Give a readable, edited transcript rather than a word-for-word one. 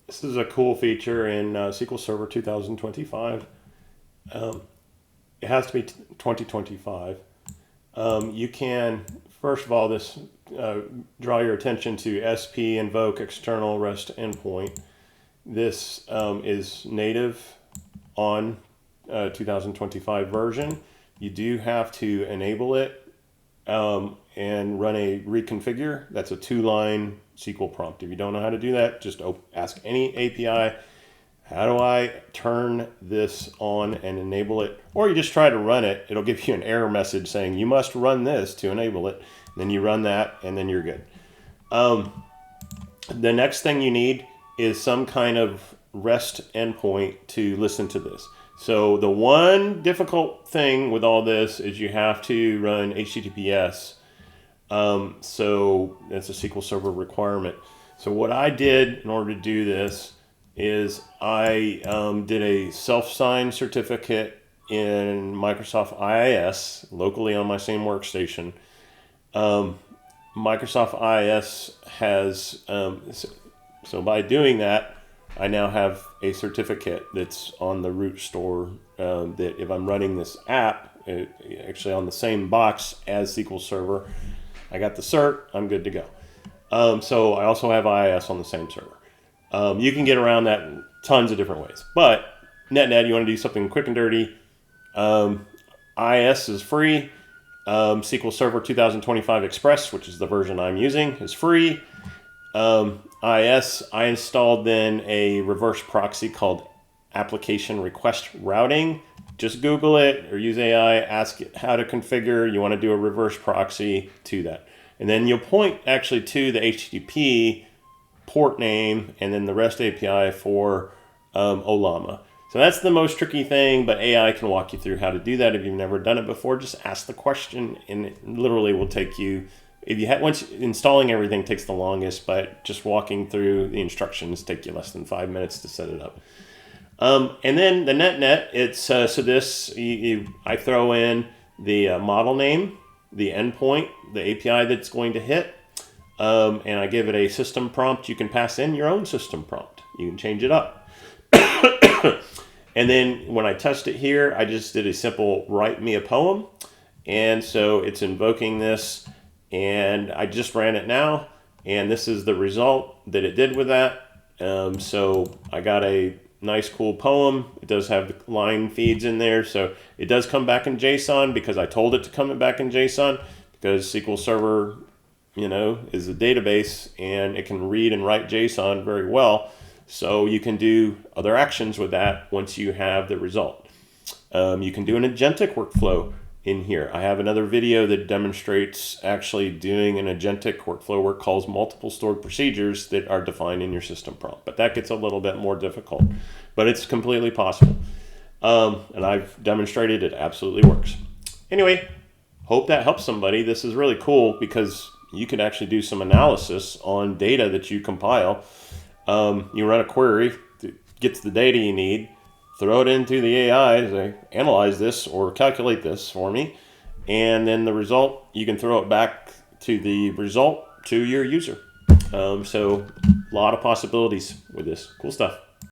This is a cool feature in SQL Server 2025. It has to be 2025. You can, first of all, draw your attention to SP invoke external REST endpoint. This is native on 2025 version. You do have to enable it and run a reconfigure. That's a 2-line SQL prompt. If you don't know how to do that, just ask any API, how do I turn this on and enable it? Or you just try to run it. It'll give you an error message saying you must run this to enable it. And then you run that and then you're good. The next thing you need is some kind of REST endpoint to listen to this. So the one difficult thing with all this is you have to run HTTPS. So that's a SQL Server requirement. So what I did in order to do this is I did a self-signed certificate in Microsoft IIS locally on my same workstation. Microsoft IIS has, so by doing that, I now have a certificate that's on the root store that if I'm running this app, actually on the same box as SQL Server, I got the cert, I'm good to go. So I also have IIS on the same server. You can get around that in tons of different ways. But net, you want to do something quick and dirty. IIS is free. SQL Server 2025 Express, which is the version I'm using, is free. IIS, I installed then a reverse proxy called application request routing. Just Google it or use AI, ask it how to configure. You want to do a reverse proxy to that. And then you'll point actually to the HTTP port name and then the REST API for Olama. So that's the most tricky thing, but AI can walk you through how to do that. If you've never done it before, just ask the question and it literally will take you, once installing everything takes the longest, but just walking through the instructions take you less than 5 minutes to set it up. And then the net, it's so this, I throw in the model name, the endpoint, the API that's going to hit, and I give it a system prompt. You can pass in your own system prompt. You can change it up. And then when I test it here, I just did a simple write me a poem. And so it's invoking this, and I just ran it now, and this is the result that it did with that. So I got a nice cool poem. It does have the line feeds in there, so it does come back in JSON because I told it to come back in JSON, because SQL Server, is a database and it can read and write JSON very well. So you can do other actions with that once you have the result. You can do an agentic workflow in here. I have another video that demonstrates actually doing an agentic workflow where it calls multiple stored procedures that are defined in your system prompt. But that gets a little bit more difficult, but it's completely possible. And I've demonstrated it absolutely works. Anyway, hope that helps somebody. This is really cool because you could actually do some analysis on data that you compile. You run a query that gets the data you need, throw it into the AI, say, analyze this or calculate this for me, and then the result, you can throw it back to the result to your user. So a lot of possibilities with this. Cool stuff.